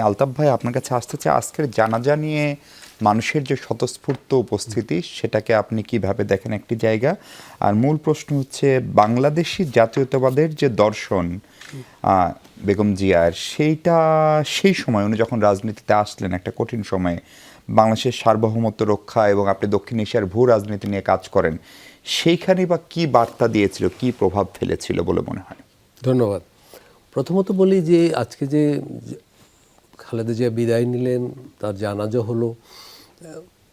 আলতাফ ভাই, আপনার কাছে আসতে চাই আজকের জানাজা নিয়ে মানুষের যে স্বতঃস্ফূর্ত উপস্থিতি সেটাকে আপনি কিভাবে দেখেন একটি জায়গা, আর মূল প্রশ্ন হচ্ছে বাংলাদেশি জাতীয়তাবাদের যে দর্শন বেগম জিয়ার, সেইটা সেই সময় উনি যখন রাজনীতিতে আসলেন একটা কঠিন সময়ে বাংলাদেশের সার্বভৌমত্ব রক্ষা এবং আপনি দক্ষিণ এশিয়ার ভূ রাজনীতি নিয়ে কাজ করেন, সেইখানে বা কি বার্তা দিয়েছিল, কি প্রভাব ফেলেছিল বলে মনে হয়? ধন্যবাদ। প্রথমত বলি যে আজকে যে খালেদা জিয়া বিদায় নিলেন, তার জানাজা হলো,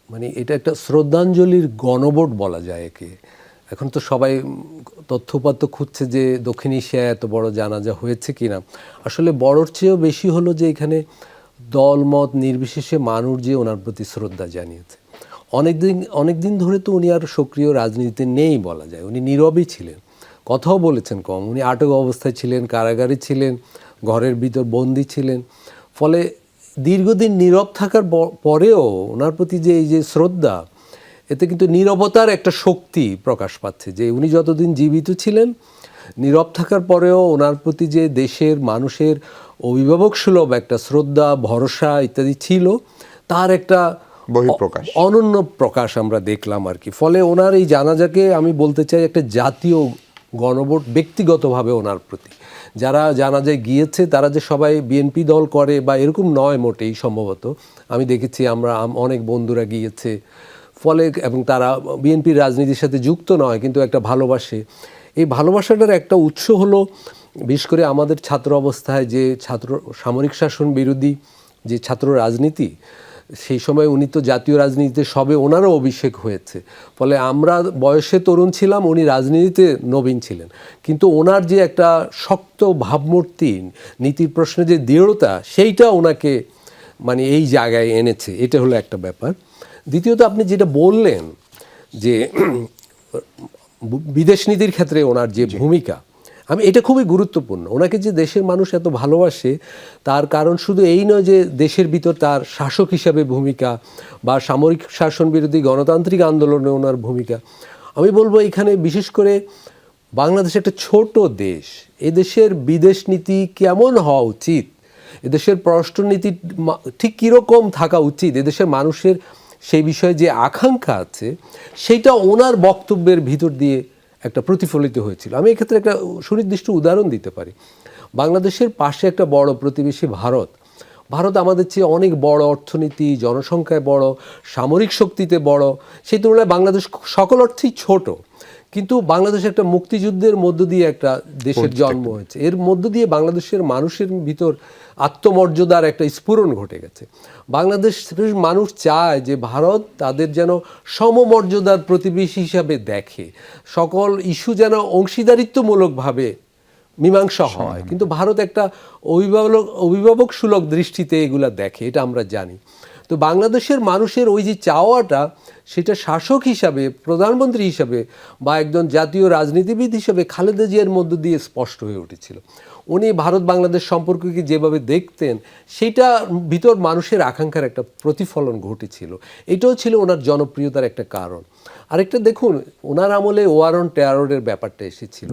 মানে এটা একটা শ্রদ্ধাঞ্জলির গণভোট বলা যায় একে। এখন তো সবাই তথ্যপাত্য খুঁজছে যে দক্ষিণ এশিয়ায় এত বড় জানাজা হয়েছে কিনা। আসলে বড়র চেয়েও বেশি হলো যে এখানে দলমত নির্বিশেষে মানুষ যে ওনার প্রতি শ্রদ্ধা জানিয়েছে। অনেক দিন ধরে তো উনি আর সক্রিয় রাজনীতিতে নেই বলা যায়, উনি নীরবই ছিলেন, কথাও বলেছেন কম। উনি আটক অবস্থায় ছিলেন, কারাগারে ছিলেন, ঘরের ভিতর বন্দি ছিলেন। ফলে দীর্ঘদিন নীরব থাকার পরেও ওনার প্রতি যে এই যে শ্রদ্ধা, এতে কিন্তু নীরবতার একটা শক্তি প্রকাশ পাচ্ছে যে উনি যতদিন জীবিত ছিলেন, নীরব থাকার পরেও ওনার প্রতি যে দেশের মানুষের অভিভাবক সুলভ একটা শ্রদ্ধা, ভরসা ইত্যাদি ছিল, তার একটা বহিঃপ্রকাশ, অনন্য প্রকাশ আমরা দেখলাম আর কি। ফলে ওনার এই জানাজাকে আমি বলতে চাই একটা জাতীয় গণভোট ব্যক্তিগতভাবে ওনার প্রতি। যারা জানাজায় গিয়েছে তারা যে সবাই বিএনপি দল করে বা এরকম নয় মোটেই, সম্ভবত আমি দেখেছি আমরা অনেক বন্ধুরা গিয়েছে, ফলে এবং তারা বিএনপির রাজনীতির সাথে যুক্ত নয় কিন্তু একটা ভালোবাসে। এই ভালোবাসাটার একটা উৎস হলো বিশেষ করে আমাদের ছাত্র অবস্থায় যে সামরিক শাসন বিরোধী যে ছাত্র রাজনীতি, সেই সময় উনি তো জাতীয় রাজনীতিতে সবে ওনারও অভিষেক হয়েছে। ফলে আমরা বয়সে তরুণ ছিলাম, উনি রাজনীতিতে নবীন ছিলেন, কিন্তু ওনার যে একটা শক্ত ভাবমূর্তি, নীতির প্রশ্নে যে দৃঢ়তা, সেইটা ওনাকে মানে এই জায়গায় এনেছে। এটা হলো একটা ব্যাপার। দ্বিতীয়ত আপনি যেটা বললেন যে বিদেশ নীতির ক্ষেত্রে ওনার যে ভূমিকা, এটা খুবই গুরুত্বপূর্ণ। ওনাকে যে দেশের মানুষ এত ভালোবাসে তার কারণ শুধু এই নয় যে দেশের ভিতর তার শাসক হিসাবে ভূমিকা বা সামরিক শাসন বিরোধী গণতান্ত্রিক আন্দোলনে ওনার ভূমিকা। আমি বলবো এখানে বিশেষ করে বাংলাদেশ একটা ছোট দেশ, এদেশের বিদেশ নীতি কেমন হওয়া উচিত, এদেশের পররাষ্ট্রনীতি ঠিক কীরকম থাকা উচিত, এদেশের মানুষের সেই বিষয়ে যে আকাঙ্ক্ষা আছে, সেইটা ওনার বক্তব্যের ভিতর দিয়ে একটা প্রতিফলিত হয়েছিল। আমি এক্ষেত্রে একটা সুনির্দিষ্ট উদাহরণ দিতে পারি। বাংলাদেশের পাশে একটা বড় প্রতিবেশী ভারত আমাদের চেয়ে অনেক বড় অর্থনীতি, জনসংখ্যায় বড়, সামরিক শক্তিতে বড়। সেই তুলনায় বাংলাদেশ সকল অর্থেই ছোট, কিন্তু বাংলাদেশ একটা মুক্তিযুদ্ধের মধ্য দিয়ে একটা দেশের জন্ম হয়েছে। এর মধ্য দিয়ে বাংলাদেশের মানুষের ভিতর আত্মমর্যাদার একটা স্ফুরণ ঘটে গেছে। বাংলাদেশের মানুষ চায় যে ভারত তাদের যেন সমমর্যাদার প্রতিবেশী হিসাবে দেখে, সকল ইস্যু যেন অংশীদারিত্বমূলকভাবে মীমাংসা হয়। কিন্তু ভারত একটা অভিভাবক সুলভ দৃষ্টিতে এগুলা দেখে, এটা আমরা জানি। তো বাংলাদেশের মানুষের ওই যে চাওয়াটা, সেটা শাসক হিসাবে, প্রধানমন্ত্রী হিসাবে বা একজন জাতীয় রাজনীতিবিদ হিসাবে খালেদা জিয়ার মধ্য দিয়ে স্পষ্ট হয়ে উঠেছিল। উনি ভারত বাংলাদেশ সম্পর্ককে যেভাবে দেখতেন, সেটা ভিতর মানুষের আকাঙ্ক্ষার একটা প্রতিফলন ঘটেছিল। এটাও ছিল ওনার জনপ্রিয়তার একটা কারণ। আরেকটা দেখুন, ওনার আমলে ওয়ার অন টেররের ব্যাপারটা এসেছিল।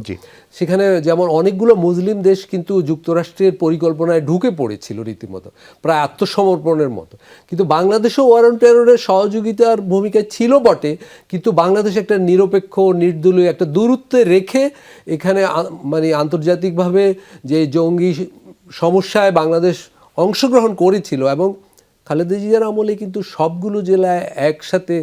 সেখানে যেমন অনেকগুলো মুসলিম দেশ কিন্তু যুক্তরাষ্ট্রের পরিকল্পনায় ঢুকে পড়েছিল রীতিমতো, প্রায় আত্মসমর্পণের মতো। কিন্তু বাংলাদেশও ওয়ার অন টেররের সহযোগিতার ভূমিকায় ছিল বটে, কিন্তু বাংলাদেশ একটা নিরপেক্ষ, নির্দলীয় একটা দূরত্বে রেখে এখানে মানে আন্তর্জাতিকভাবে যে জঙ্গি সমস্যায় বাংলাদেশ অংশগ্রহণ করেছিল। এবং খালেদা জিয়ার আমলে কিন্তু সবগুলো জেলায় একসাথে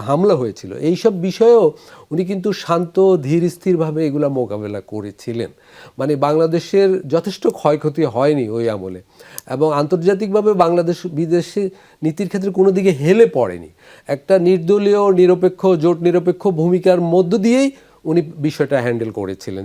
হামলা হয়েছিল। এইসব বিষয়েও উনি কিন্তু শান্ত ধীর স্থিরভাবে এগুলা মোকাবেলা করেছিলেন। মানে বাংলাদেশের যথেষ্ট ক্ষয়ক্ষতি হয়নি ওই আমলে, এবং আন্তর্জাতিকভাবে বাংলাদেশ বিদেশি নীতির ক্ষেত্রে কোনো দিকে হেলে পড়েনি। একটা নির্দলীয়, নিরপেক্ষ, জোট নিরপেক্ষ ভূমিকার মধ্য দিয়েই উনি বিষয়টা হ্যান্ডেল করেছিলেন।